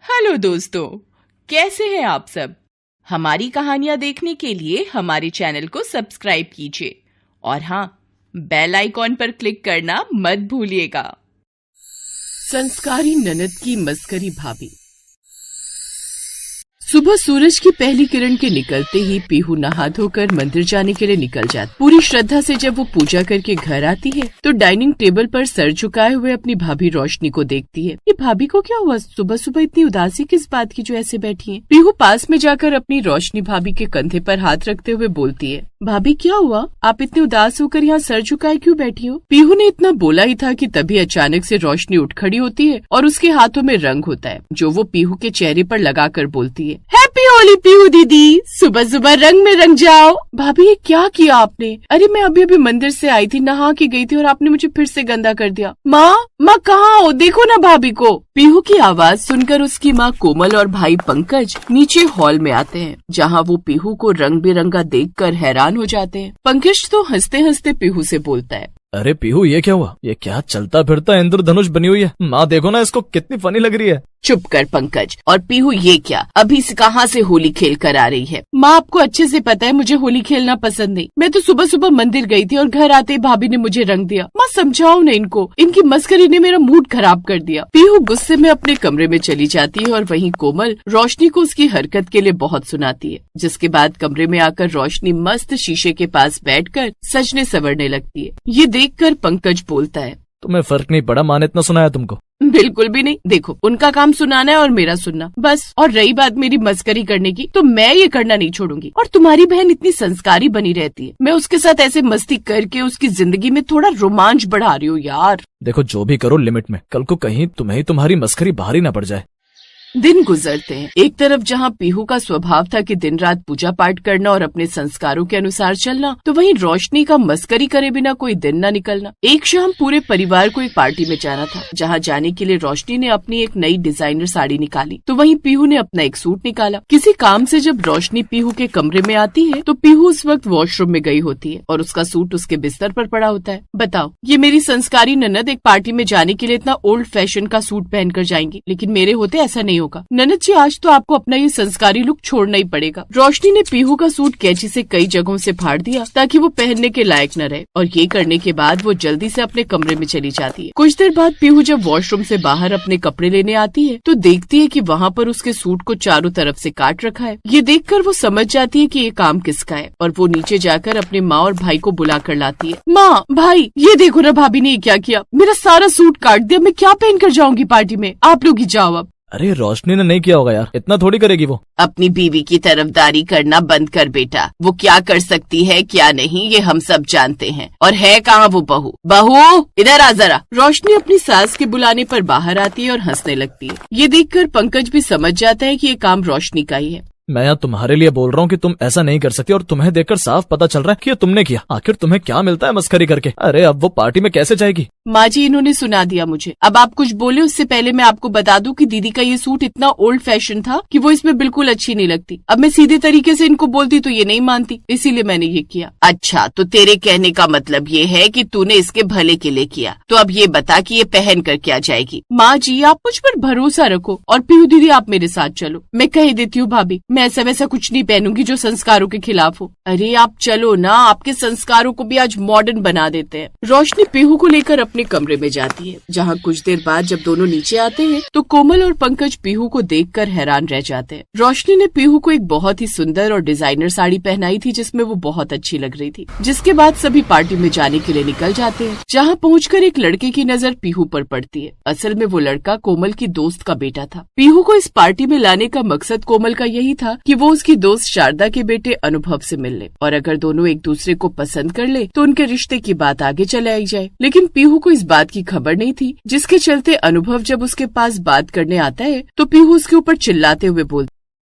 Hello दोस्तों, कैसे हैं आप सब। हमारी कहानियां देखने के लिए हमारे चैनल को सब्सक्राइब कीजिए और हाँ, बेल आइकॉन पर क्लिक करना मत भूलिएगा। संस्कारी ननद की मस्करी भाभी। सुबह सूरज की पहली किरण के निकलते ही पीहू नहा धोकर मंदिर जाने के लिए निकल जाती। पूरी श्रद्धा से जब वो पूजा करके घर आती है तो डाइनिंग टेबल पर सर झुकाए हुए अपनी भाभी रोशनी को देखती है। ये भाभी को क्या हुआ, सुबह सुबह इतनी उदासी किस बात की जो ऐसे बैठी है। पीहू पास में जाकर अपनी रोशनी भाभी के कंधे पर हाथ रखते हुए बोलती है, भाभी क्या हुआ, आप इतने उदास होकर यहाँ सर झुकाए क्यों बैठी हो। पीहू ने इतना बोला ही था कि तभी अचानक से रोशनी उठ खड़ी होती है और उसके हाथों में रंग होता है जो वो पीहू के चेहरे पर लगाकर बोलती है, हैप्पी होली पीहू दीदी, सुबह सुबह रंग में रंग जाओ। भाभी ये क्या किया आपने। अरे मैं अभी अभी मंदिर से आई थी, नहा के गई थी और आपने मुझे फिर से गंदा कर दिया। माँ कहाँ हो, देखो ना भाभी को। पीहू की आवाज सुनकर उसकी माँ कोमल और भाई पंकज नीचे हॉल में आते हैं जहाँ वो पीहू को रंग बिरंगा देखकर हैरान हो जाते हैं। पंकज तो हंसते हंसते पीहू से बोलता है, अरे पीहू ये क्या हुआ, ये क्या चलता फिरता इंद्रधनुष बनी हुई है। माँ देखो ना, इसको कितनी फनी लग रही है। चुप कर पंकज। और पीहू ये क्या, अभी से कहाँ से होली खेल कर आ रही है। माँ आपको अच्छे से पता है मुझे होली खेलना पसंद नहीं। मैं तो सुबह सुबह मंदिर गई थी और घर आते ही भाभी ने मुझे रंग दिया। माँ समझाओ ना इनको, इनकी मस्करी ने मेरा मूड खराब कर दिया। पीहू गुस्से में अपने कमरे में चली जाती है और वहीं कोमल रोशनी को उसकी हरकत के लिए बहुत सुनाती है। जिसके बाद कमरे में आकर रोशनी मस्त शीशे के पास बैठकर सजने संवरने लगती है। ये देखकर पंकज बोलता है, तुम्हें फर्क नहीं पड़ा माँ ने इतना सुनाया तुमको। बिल्कुल भी नहीं, देखो उनका काम सुनाना है और मेरा सुनना बस। और रही बात मेरी मस्करी करने की, तो मैं ये करना नहीं छोड़ूंगी। और तुम्हारी बहन इतनी संस्कारी बनी रहती है, मैं उसके साथ ऐसे मस्ती करके उसकी जिंदगी में थोड़ा रोमांच बढ़ा रही हूँ यार। देखो जो भी करो लिमिट में, कल को कहीं तुम्हें तुम्हारी मस्करी भारी न पड़ जाए। दिन गुजरते हैं। एक तरफ जहाँ पीहू का स्वभाव था कि दिन रात पूजा पाठ करना और अपने संस्कारों के अनुसार चलना, तो वहीं रोशनी का मस्करी करे बिना कोई दिन न निकलना। एक शाम पूरे परिवार को एक पार्टी में जाना था, जहाँ जाने के लिए रोशनी ने अपनी एक नई डिजाइनर साड़ी निकाली तो वहीं पीहू ने अपना एक सूट निकाला। किसी काम से जब रोशनी पीहू के कमरे में आती है तो पीहू उस वक्त वॉशरूम में गई होती है और उसका सूट उसके बिस्तर पर पड़ा होता है। बताओ, ये मेरी संस्कारी ननद एक पार्टी में जाने के लिए इतना ओल्ड फैशन का सूट पहनकर जाएंगी, लेकिन मेरे होते ऐसा नहीं होगा। ननद जी आज तो आपको अपना ये संस्कारी लुक छोड़ना ही पड़ेगा। रोशनी ने पीहू का सूट कैंची से कई जगहों से फाड़ दिया ताकि वो पहनने के लायक न रहे और ये करने के बाद वो जल्दी से अपने कमरे में चली जाती है। कुछ देर बाद पीहू जब वॉशरूम से बाहर अपने कपड़े लेने आती है तो देखती है कि वहाँ पर उसके सूट को चारों तरफ से काट रखा है। ये देखकर वो समझ जाती है कि ये काम किसका है और वो नीचे जाकर अपने माँ और भाई को बुला कर लाती है। माँ भाई ये देखो ना, भाभी ने क्या किया, मेरा सारा सूट काट दिया, मैं क्या पहन कर जाऊंगी पार्टी में, आप लोग ही जाओ अब। अरे रोशनी ने नहीं किया होगा यार, इतना थोड़ी करेगी वो। अपनी बीवी की तरफदारी करना बंद कर बेटा, वो क्या कर सकती है क्या नहीं ये हम सब जानते हैं। और है कहाँ वो बहू, बहू इधर आ जरा। रोशनी अपनी सास के बुलाने पर बाहर आती है और हंसने लगती है। ये देखकर पंकज भी समझ जाता है कि ये काम रोशनी का ही है। मैं यहाँ तुम्हारे लिए बोल रहा हूँ कि तुम ऐसा नहीं कर सकती और तुम्हें देखकर साफ पता चल रहा है कि ये तुमने किया। आखिर तुम्हें क्या मिलता है मस्करी करके। अरे अब वो पार्टी में कैसे जाएगी। माँ जी इन्होंने सुना दिया मुझे, अब आप कुछ बोले उससे पहले मैं आपको बता दूं कि दीदी का ये सूट इतना ओल्ड फैशन था कि वो इसमें बिल्कुल अच्छी नहीं लगती। अब मैं सीधे तरीके से इनको बोलती तो ये नहीं मानती, इसीलिए मैंने ये किया। अच्छा तो तेरे कहने का मतलब ये है कि तूने इसके भले के लिए किया, तो अब ये बता कि ये पहन कर क्या जाएगी। माँ जी आप मुझ पर भरोसा रखो और पीहू दीदी आप मेरे साथ चलो। मैं कह देती हूँ भाभी, मैं ऐसा वैसा कुछ नहीं पहनूंगी जो संस्कारों के खिलाफ हो। अरे आप चलो ना, आपके संस्कारों को भी आज मॉडर्न बना देते हैं। रोशनी पीहू को लेकर अपने कमरे में जाती है, जहाँ कुछ देर बाद जब दोनों नीचे आते हैं तो कोमल और पंकज पीहू को देखकर हैरान रह जाते हैं। रोशनी ने पीहू को एक बहुत ही सुंदर और डिजाइनर साड़ी पहनाई थी जिसमें वो बहुत अच्छी लग रही थी। जिसके बाद सभी पार्टी में जाने के लिए निकल जाते हैं, जहाँ पहुंचकर एक लड़के की नजर पीहू पर पड़ती है। असल में वो लड़का कोमल की दोस्त का बेटा था। पीहू को इस पार्टी में लाने का मकसद कोमल का यही था कि वो उसकी दोस्त शारदा के बेटे अनुभव से मिल ले और अगर दोनों एक दूसरे को पसंद कर ले तो उनके रिश्ते की बात आगे चलाई जाए। लेकिन पीहू को इस बात की खबर नहीं थी, जिसके चलते अनुभव जब उसके पास बात करने आता है तो पीहू उसके ऊपर चिल्लाते हुए बोलता,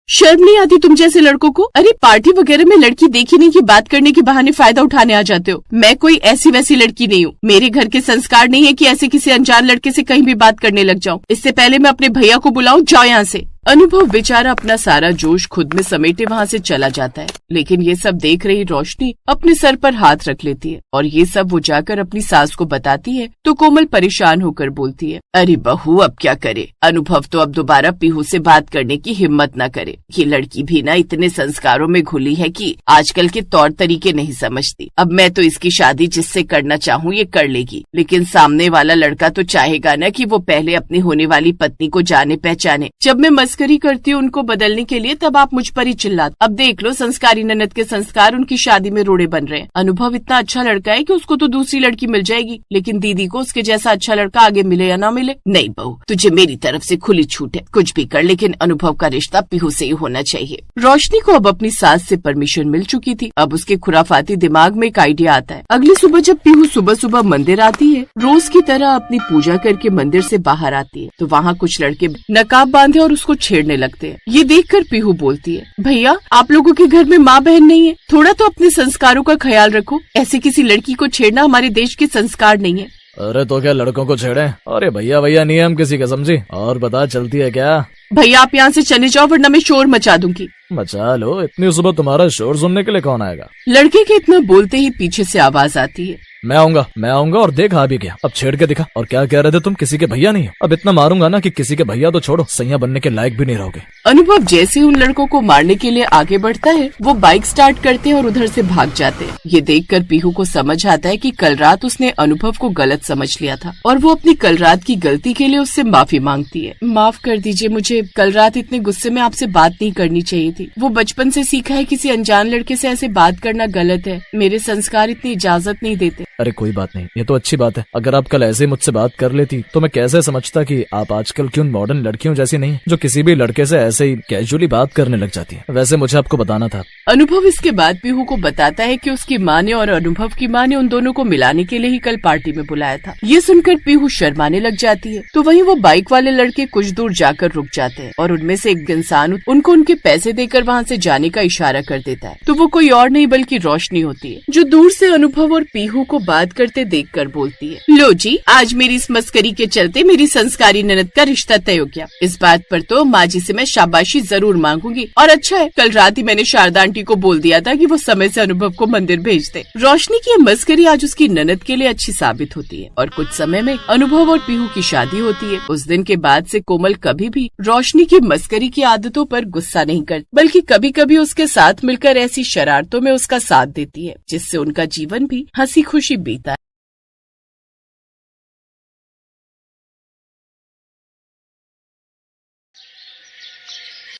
शर्म नहीं आती तुम जैसे लड़कों को। अरे पार्टी वगैरह में लड़की देखी नहीं कि बात करने के बहाने फायदा उठाने आ जाते हो। मैं कोई ऐसी वैसी लड़की नहीं हूँ। मेरे घर के संस्कार नहीं है कि ऐसे किसी अनजान लड़के से कहीं भी बात करने लग जाऊं। इससे पहले मैं अपने भैया को बुलाऊं, जाओ यहाँ से। अनुभव बेचारा अपना सारा जोश खुद में समेटे वहाँ से चला जाता है, लेकिन ये सब देख रही रोशनी अपने सर पर हाथ रख लेती है और ये सब वो जाकर अपनी सास को बताती है तो कोमल परेशान होकर बोलती है, अरे बहू अब क्या करे, अनुभव तो अब दोबारा पीहू से बात करने की हिम्मत न करे। ये लड़की भी ना इतने संस्कारों में घुली है कि आजकल के तौर तरीके नहीं समझती। अब मैं तो इसकी शादी जिससे करना चाहूँ ये कर लेगी, लेकिन सामने वाला लड़का तो चाहेगा ना कि वो पहले अपनी होने वाली पत्नी को जाने पहचाने। जब मैं मस्करी करती हूँ उनको बदलने के लिए तब आप मुझ पर ही चिल्लाते। अब देख लो संस्कारी ननद के संस्कार उनकी शादी में रोड़े बन रहे हैं। अनुभव इतना अच्छा लड़का है कि उसको तो दूसरी लड़की मिल जाएगी, लेकिन दीदी को उसके जैसा अच्छा लड़का आगे मिले या ना मिले। नहीं बहू, तुझे मेरी तरफ से खुली छूट है, कुछ भी कर, लेकिन अनुभव का रिश्ता पीहू से ही होना चाहिए। रोशनी को अब अपनी सास से परमिशन मिल चुकी थी। अब उसके खुराफाती दिमाग में एक आइडिया आता है। अगली सुबह जब पीहू सुबह सुबह मंदिर आती है, रोज की तरह अपनी पूजा करके मंदिर से बाहर आती है तो वहाँ कुछ लड़के नकाब बांधे और उसको छेड़ने लगते हैं। ये देखकर पीहू बोलती है, भैया आप लोगों के घर में माँ बहन नहीं है, थोड़ा तो अपने संस्कारों का ख्याल रखो। ऐसे किसी लड़की को छेड़ना हमारे देश के संस्कार नहीं है। अरे तो क्या लड़कों को छेड़े? अरे भैया भैया नहीं है हम किसी का, समझी? और बता चलती है क्या? भैया आप यहाँ से चले जाओ वरना मैं शोर मचा दूंगी। मचा लो, इतनी सुबह तुम्हारा शोर सुनने के लिए कौन आएगा? लड़के के इतना बोलते ही पीछे से आवाज आती है, मैं आऊंगा और देख आ भी गया। अब छेड़ के दिखा। और क्या कह रहे थे तुम, किसी के भैया नहीं हो? अब इतना मारूंगा ना कि किसी के भैया तो छोड़ो, सैया बनने के लायक भी नहीं रहोगे। अनुभव जैसे उन लड़कों को मारने के लिए आगे बढ़ता है वो बाइक स्टार्ट करते हैं और उधर से भाग जाते हैं। ये देखकर पीहू को समझ आता है कि कल रात उसने अनुभव को गलत समझ लिया था और वो अपनी कल रात की गलती के लिए उससे माफी मांगती है। माफ कर दीजिए, मुझे कल रात इतने गुस्से में आपसे बात नहीं करनी चाहिए थी। वो बचपन से सीखा है किसी अनजान लड़के से ऐसे बात करना गलत है, मेरे संस्कार इतनी इजाजत नहीं देते। अरे कोई बात नहीं, ये तो अच्छी बात है। अगर आप कल ऐसे मुझसे बात कर लेती तो मैं कैसे समझता कि आप आजकल की उन मॉडर्न लड़कियों जैसी नहीं जो किसी भी लड़के से ऐसे ही कैजुअली बात करने लग जाती है। वैसे मुझे आपको बताना था। अनुभव इसके बाद पीहू को बताता है कि उसकी माँ ने और अनुभव की माँ ने उन दोनों को मिलाने के लिए ही कल पार्टी में बुलाया था। ये सुनकर पीहू शर्माने लग जाती है तो वहीं वो बाइक वाले लड़के कुछ दूर जाकर रुक जाते हैं और उनमें से एक इंसान उनको उनके पैसे देकर वहाँ से जाने का इशारा कर देता है तो वो कोई और नहीं बल्कि रोशनी होती है, जो दूर से अनुभव और पीहू को बात करते देखकर बोलती है, लो जी आज मेरी इस मस्करी के चलते मेरी संस्कारी ननद का रिश्ता तय हो गया। इस बात पर तो माँ जी से मैं शाबाशी जरूर मांगूंगी। और अच्छा है कल रात ही मैंने शारदा आंटी को बोल दिया था कि वो समय से अनुभव को मंदिर भेज दे। रोशनी की मस्करी आज उसकी ननद के लिए अच्छी साबित होती है और कुछ समय में अनुभव और पीहू की शादी होती है। उस दिन के बाद से कोमल कभी भी रोशनी की मस्करी की आदतों पर गुस्सा नहीं करती, बल्कि कभी कभी उसके साथ मिलकर ऐसी शरारतों में उसका साथ देती है जिससे उनका जीवन भी हंसी खुशी बीता।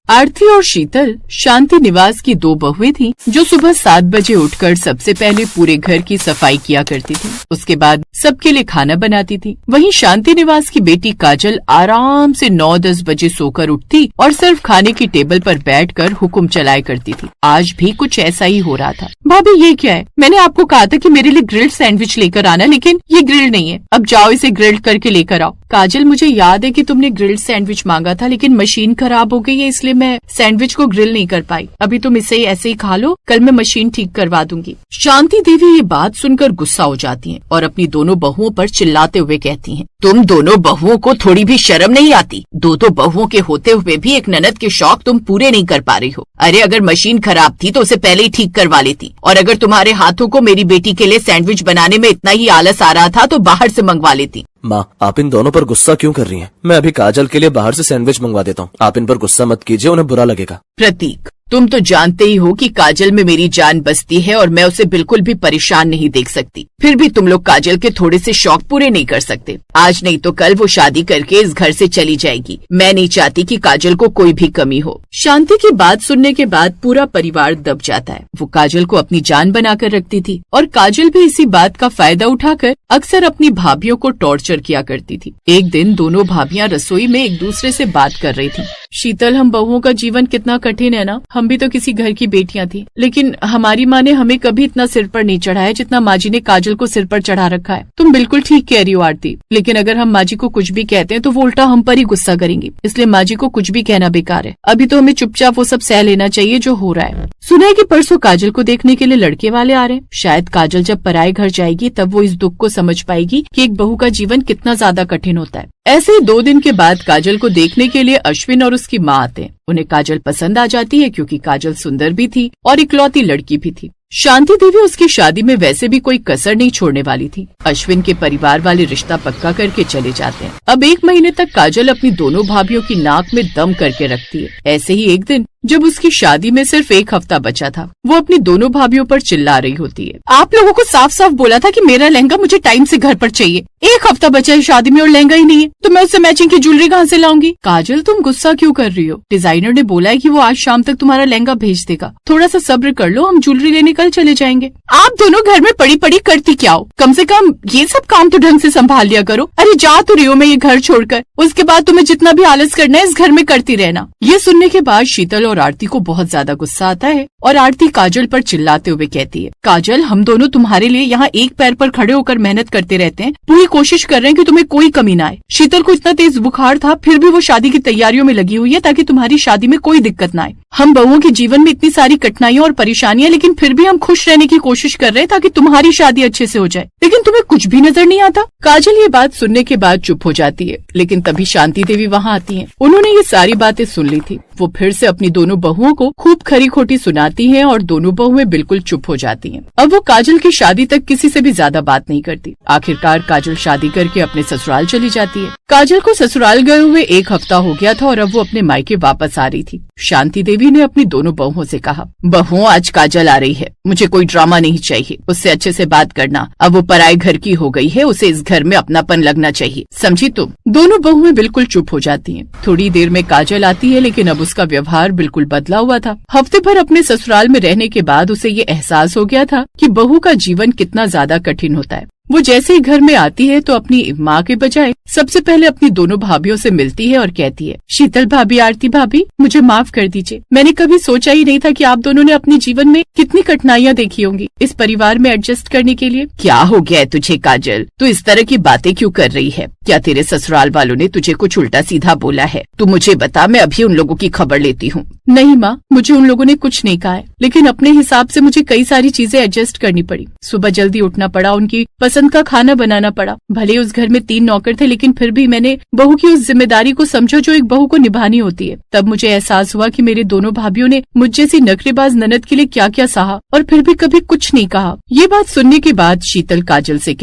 आरती और शीतल शांति निवास की दो बहुएं थीं, जो सुबह 7 बजे उठकर सबसे पहले पूरे घर की सफाई किया करती थी। उसके बाद सबके लिए खाना बनाती थी। वहीं शांति निवास की बेटी काजल आराम से 9-10 बजे सोकर उठती और सिर्फ खाने की टेबल पर बैठकर हुक्म चलाया करती थी। आज भी कुछ ऐसा ही हो रहा था। भाभी ये क्या है? मैंने आपको कहा था कि मेरे लिए ग्रिल्ड सैंडविच लेकर आना, लेकिन ये ग्रिल्ड नहीं है। अब जाओ इसे ग्रिल्ड करके लेकर आओ। काजल मुझे याद है कि तुमने ग्रिल्ड सैंडविच मांगा था, लेकिन मशीन खराब हो गई है इसलिए मैं सैंडविच को ग्रिल नहीं कर पाई। अभी तुम इसे ऐसे ही खा लो, कल मैं मशीन ठीक करवा दूंगी। शांति देवी ये बात सुनकर गुस्सा हो जाती हैं और अपनी दोनों बहुओं पर चिल्लाते हुए कहती हैं, तुम दोनों बहुओं को थोड़ी भी शर्म नहीं आती? दो बहुओं के होते हुए भी एक ननद के शौक तुम पूरे नहीं कर पा रही हो। अरे अगर मशीन खराब थी तो उसे पहले ही ठीक करवा लेती, और अगर तुम्हारे हाथों को मेरी बेटी के लिए सैंडविच बनाने में इतना ही आलस आ रहा था तो बाहर से मंगवा लेती। माँ आप इन दोनों पर गुस्सा क्यों कर रही हैं? मैं अभी काजल के लिए बाहर से सैंडविच मंगवा देता हूँ। आप इन पर गुस्सा मत कीजिए, उन्हें बुरा लगेगा। प्रतीक तुम तो जानते ही हो कि काजल में मेरी जान बसती है और मैं उसे बिल्कुल भी परेशान नहीं देख सकती। फिर भी तुम लोग काजल के थोड़े से शौक पूरे नहीं कर सकते। आज नहीं तो कल वो शादी करके इस घर से चली जाएगी। मैं नहीं चाहती कि काजल को कोई भी कमी हो। शांति की बात सुनने के बाद पूरा परिवार दब जाता है। वो काजल को अपनी जान बनाकर रखती थी और काजल भी इसी बात का फायदा उठाकर अक्सर अपनी भाभियों को टॉर्चर किया करती थी। एक दिन दोनों भाभियां रसोई में एक दूसरे से बात कर रही थी। शीतल हम बहुओं का जीवन कितना कठिन है ना। हम भी तो किसी घर की बेटियां थी, लेकिन हमारी माँ ने हमें कभी इतना सिर पर नहीं चढ़ाया जितना माँ जी ने काजल को सिर पर चढ़ा रखा है। तुम बिल्कुल ठीक कह रही हो आरती, लेकिन अगर हम माँ जी को कुछ भी कहते हैं तो वो उल्टा हम पर ही गुस्सा करेंगी, इसलिए माँ जी को कुछ भी कहना बेकार है। अभी तो हमें चुपचाप वो सब सह लेना चाहिए जो हो रहा है। सुना है कि परसों काजल को देखने के लिए लड़के वाले आ रहे हैं। शायद काजल जब पराये घर जाएगी तब वो इस दुख को समझ पाएगी कि एक बहू का जीवन कितना ज्यादा कठिन होता है। ऐसे ही 2 दिन के बाद काजल को देखने के लिए अश्विन और उसकी माँ आते हैं। उन्हें काजल पसंद आ जाती है क्योंकि काजल सुंदर भी थी और इकलौती लड़की भी थी। शांति देवी उसकी शादी में वैसे भी कोई कसर नहीं छोड़ने वाली थी। अश्विन के परिवार वाले रिश्ता पक्का करके चले जाते हैं। अब 1 महीने तक काजल अपनी दोनों भाभियों की नाक में दम करके रखती है। ऐसे ही एक दिन जब उसकी शादी में सिर्फ 1 हफ्ता बचा था, वो अपनी दोनों भाभियों पर चिल्ला रही होती है। आप लोगों को साफ साफ बोला था कि मेरा लहंगा मुझे टाइम से घर पर चाहिए। 1 हफ्ता बचा है शादी में और लहंगा ही नहीं है, तो मैं उससे मैचिंग की ज्वेलरी कहाँ से लाऊंगी? काजल, तुम गुस्सा क्यों कर रही हो? डिजाइनर ने बोला है कि वो आज शाम तक तुम्हारा लहंगा भेज देगा। थोड़ा सा सब्र कर लो, हम ज्वेलरी लेने कल चले जाएंगे। आप दोनों घर में पड़ी पड़ी करती क्या हो? कम से कम ये सब काम तो ढंग से संभाल लिया करो। अरे जा तो रही हो मैं ये घर छोड़कर, उसके बाद तुम्हें जितना भी आलस करना है इस घर में करती रहना। ये सुनने के बाद शीतल और आरती को बहुत ज्यादा गुस्सा आता है और आरती काजल पर चिल्लाते हुए कहती है, काजल, हम दोनों तुम्हारे लिए यहाँ एक पैर पर खड़े होकर मेहनत करते रहते हैं, पूरी कोशिश कर रहे हैं कि तुम्हें कोई कमी ना आए। शीतल को इतना तेज बुखार था, फिर भी वो शादी की तैयारियों में लगी हुई है ताकि तुम्हारी शादी में कोई दिक्कत ना आए। हम बहुओं के जीवन में इतनी सारी कठिनाइयां और परेशानियां, लेकिन फिर भी हम खुश रहने की कोशिश कर रहे हैं ताकि तुम्हारी शादी अच्छे से हो जाए, लेकिन तुम्हें कुछ भी नजर नहीं आता। काजल ये बात सुनने के बाद चुप हो जाती है, लेकिन तभी शांति देवी वहाँ आती हैं। उन्होंने ये सारी बातें सुन ली थी। वो फिर से अपनी दोनों बहुओं को खूब खरी खोटी सुनाती हैं और दोनों बहुएं बिल्कुल चुप हो जाती हैं। अब वो काजल की शादी तक किसी से भी ज्यादा बात नहीं करती। आखिरकार काजल शादी करके अपने ससुराल चली जाती है। काजल को ससुराल गए हुए 1 हफ्ता हो गया था और अब वो अपने मायके वापस आ रही थी। शांति देवी ने अपनी दोनों बहुओं से कहा, बहुओं, आज काजल आ रही है, मुझे कोई ड्रामा नहीं चाहिए, उससे अच्छे से बात करना। अब वो पराए घर की हो गई है, उसे इस घर में अपनापन लगना चाहिए, समझी तुम? दोनों बहुएं बिल्कुल चुप हो जाती हैं। थोड़ी देर में काजल आती है, लेकिन अब उसका व्यवहार बिल्कुल बदला हुआ था। हफ्ते भर अपने ससुराल में रहने के बाद उसे ये एहसास हो गया था कि बहू का जीवन कितना ज्यादा कठिन होता है। वो जैसे ही घर में आती है तो अपनी माँ के बजाय सबसे पहले अपनी दोनों भाभियों से मिलती है और कहती है, शीतल भाभी, आरती भाभी, मुझे माफ कर दीजिए। मैंने कभी सोचा ही नहीं था कि आप दोनों ने अपने जीवन में कितनी कठिनाइयाँ देखी होंगी इस परिवार में एडजस्ट करने के लिए। क्या हो गया है तुझे काजल? तू इस तरह की बातें क्यों कर रही है? क्या तेरे ससुराल वालों ने तुझे कुछ उल्टा सीधा बोला है? तू मुझे बता, मैं अभी उन लोगों की खबर लेती हूँ। नहीं माँ, मुझे उन लोगों ने कुछ नहीं कहा है, लेकिन अपने हिसाब से मुझे कई सारी चीजें एडजस्ट करनी पड़ी। सुबह जल्दी उठना पड़ा, उनकी पसंद का खाना बनाना पड़ा। भले उस घर में 3 नौकर थे, लेकिन फिर भी मैंने बहू की उस जिम्मेदारी को समझा जो एक बहू को निभानी होती है। तब मुझे एहसास हुआ कि मेरे दोनों भाभियों ने मुझ जैसी नखरेबाज ननद के लिए क्या क्या सहा और फिर भी कभी कुछ नहीं कहा। ये बात सुनने के बाद शीतल काजल से,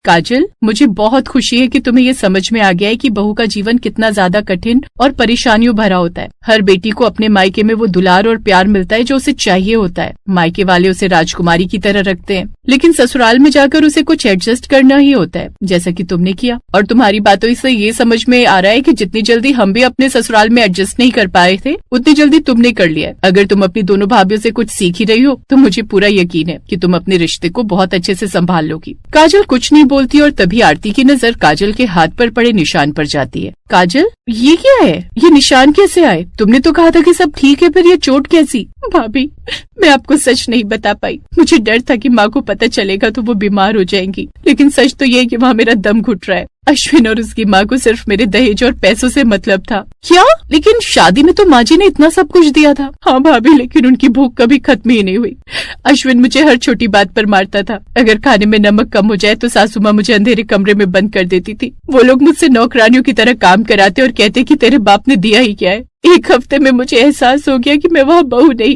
काजल, मुझे बहुत खुशी है कि तुम्हें ये समझ में आ गया है कि बहू का जीवन कितना ज्यादा कठिन और परेशानियों भरा होता है। हर बेटी को अपने मायके में वो दुलार और प्यार मिलता है जो उसे चाहिए होता है। मायके वाले उसे राजकुमारी की तरह रखते हैं, लेकिन ससुराल में जाकर उसे कुछ एडजस्ट करना ही होता है, जैसा कि तुमने किया। और तुम्हारी बातों से ये समझ में आ रहा है कि जितनी जल्दी हम भी अपने ससुराल में एडजस्ट नहीं कर पाए थे, उतनी जल्दी तुमने कर लिया। अगर तुम अपनी दोनों भाभियों से कुछ सीख ही रही हो तो मुझे पूरा यकीन है कि तुम अपने रिश्ते को बहुत अच्छे से संभाल लोगी। काजल कुछ नहीं बोलती और तभी आरती की नजर काजल के हाथ पर पड़े निशान पर जाती है। काजल, ये क्या है? ये निशान कैसे आए? तुमने तो कहा था कि सब ठीक है, फिर ये चोट कैसी? भाभी, मैं आपको सच नहीं बता पाई। मुझे डर था कि माँ को पता चलेगा तो वो बीमार हो जाएंगी, लेकिन सच तो ये है कि वहाँ मेरा दम घुट रहा है। अश्विन और उसकी माँ को सिर्फ मेरे दहेज और पैसों से मतलब था। क्या? लेकिन शादी में तो माँ जी ने इतना सब कुछ दिया था। हाँ भाभी, लेकिन उनकी भूख कभी खत्म ही नहीं हुई। अश्विन मुझे हर छोटी बात पर मारता था। अगर खाने में नमक कम हो जाए तो सासू माँ मुझे अंधेरे कमरे में बंद कर देती थी। वो लोग मुझसे नौकरानियों की तरह काम कराते और कहते कि तेरे बाप ने दिया ही क्या है। 1 हफ्ते में मुझे एहसास हो गया कि मैं वहाँ बहू नहीं,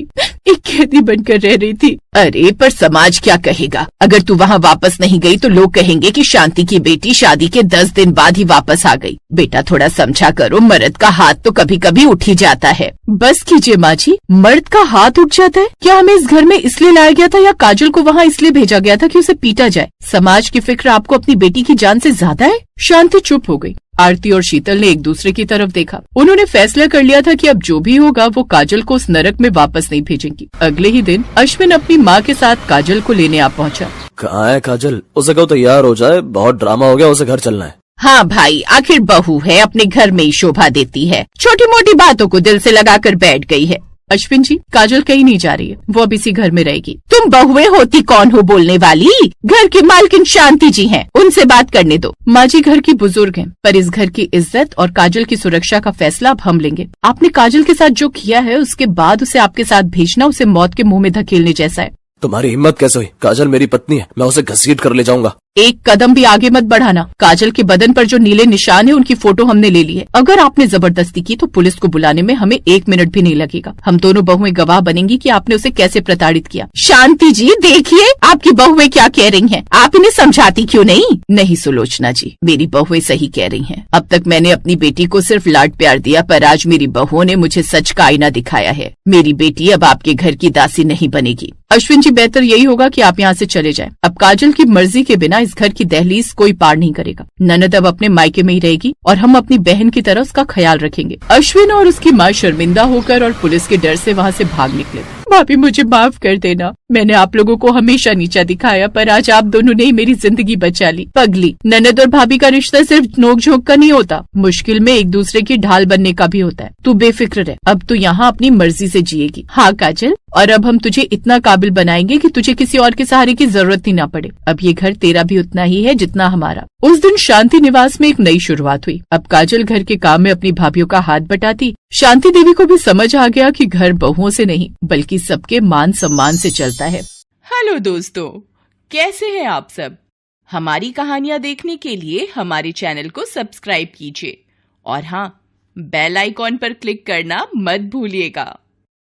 एक कैदी बनकर रह रही थी। अरे पर समाज क्या कहेगा? अगर तू वहाँ वापस नहीं गई तो लोग कहेंगे कि शांति की बेटी शादी के 10 दिन बाद ही वापस आ गई। बेटा, थोड़ा समझा करो, मर्द का हाथ तो कभी कभी उठ ही जाता है। बस कीजिए माँ जी, मर्द का हाथ उठ जाता है? क्या हमें इस घर में इसलिए लाया गया था या काजल को वहाँ इसलिए भेजा गया था कि उसे पीटा जाए? समाज की फिक्र आपको अपनी बेटी की जान से ज्यादा है? शांति चुप हो गई। आरती और शीतल ने एक दूसरे की तरफ देखा। उन्होंने फैसला कर लिया था कि अब जो भी होगा वो काजल को उस नरक में वापस नहीं भेजेंगी। अगले ही दिन अश्विन अपनी माँ के साथ काजल को लेने आ पहुँचा। कहाँ है काजल? उसे कहो तैयार हो जाए, बहुत ड्रामा हो गया, उसे घर चलना है। हाँ भाई, आखिर बहू है, अपने घर में ही शोभा देती है, छोटी मोटी बातों को दिल से लगाकर बैठ गई है। अश्विन जी, काजल कहीं नहीं जा रही है, वो अब इसी घर में रहेगी। तुम बहुएं होती कौन हो बोलने वाली? घर की मालकिन शांति जी हैं, उनसे बात करने दो। माँ जी घर की बुजुर्ग हैं, पर इस घर की इज्जत और काजल की सुरक्षा का फैसला अब हम लेंगे। आपने काजल के साथ जो किया है उसके बाद उसे आपके साथ भेजना उसे मौत के मुंह में धकेलने जैसा है। तुम्हारी हिम्मत कैसे हुई? काजल मेरी पत्नी है, मैं उसे घसीट कर ले जाऊंगा। एक कदम भी आगे मत बढ़ाना। काजल के बदन पर जो नीले निशान है उनकी फोटो हमने ले ली है। अगर आपने जबरदस्ती की तो पुलिस को बुलाने में हमें 1 मिनट भी नहीं लगेगा। हम दोनों बहुएं गवाह बनेंगी कि आपने उसे कैसे प्रताड़ित किया। शांति जी देखिए आपकी बहुएं क्या कह रही हैं। आप इन्हें समझाती क्यों नहीं? नहीं सुलोचना जी, मेरी बहुएं सही कह रही हैं। अब तक मैंने अपनी बेटी को सिर्फ लाड प्यार दिया, पर आज मेरी बहुओं ने मुझे सच का आईना दिखाया है। मेरी बेटी अब आपके घर की दासी नहीं बनेगी। अश्विन जी बेहतर यही होगा कि आप यहाँ से चले जाएं। अब काजल की मर्जी के बिना इस घर की दहलीज कोई पार नहीं करेगा। ननद अब अपने मायके में ही रहेगी और हम अपनी बहन की तरह उसका ख्याल रखेंगे। अश्विन और उसकी माँ शर्मिंदा होकर और पुलिस के डर से वहाँ से भाग निकले। भाभी मुझे माफ कर देना, मैंने आप लोगों को हमेशा नीचा दिखाया, पर आज आप दोनों ने ही मेरी जिंदगी बचा ली। पगली, ननद और भाभी का रिश्ता सिर्फ नोक-झोंक का नहीं होता, मुश्किल में एक दूसरे की ढाल बनने का भी होता है। तू बेफिक्र रह, अब तू यहाँ अपनी मर्जी से जिएगी। हाँ काजल, और अब हम तुझे इतना काबिल बनाएंगे कि तुझे किसी और के सहारे की जरूरत ही ना पड़े। अब ये घर तेरा भी उतना ही है जितना हमारा। उस दिन शांति निवास में एक नई शुरुआत हुई। अब काजल घर के काम में अपनी भाभीयों का हाथ बटाती। शांति देवी को भी समझ आ गया कि घर बहुओं से नहीं बल्कि सबके मान सम्मान से चलता है। हेलो दोस्तों, कैसे हैं आप सब? हमारी कहानियां देखने के लिए हमारे चैनल को सब्सक्राइब कीजिए और हाँ, बेल आइकॉन पर क्लिक करना मत भूलिएगा।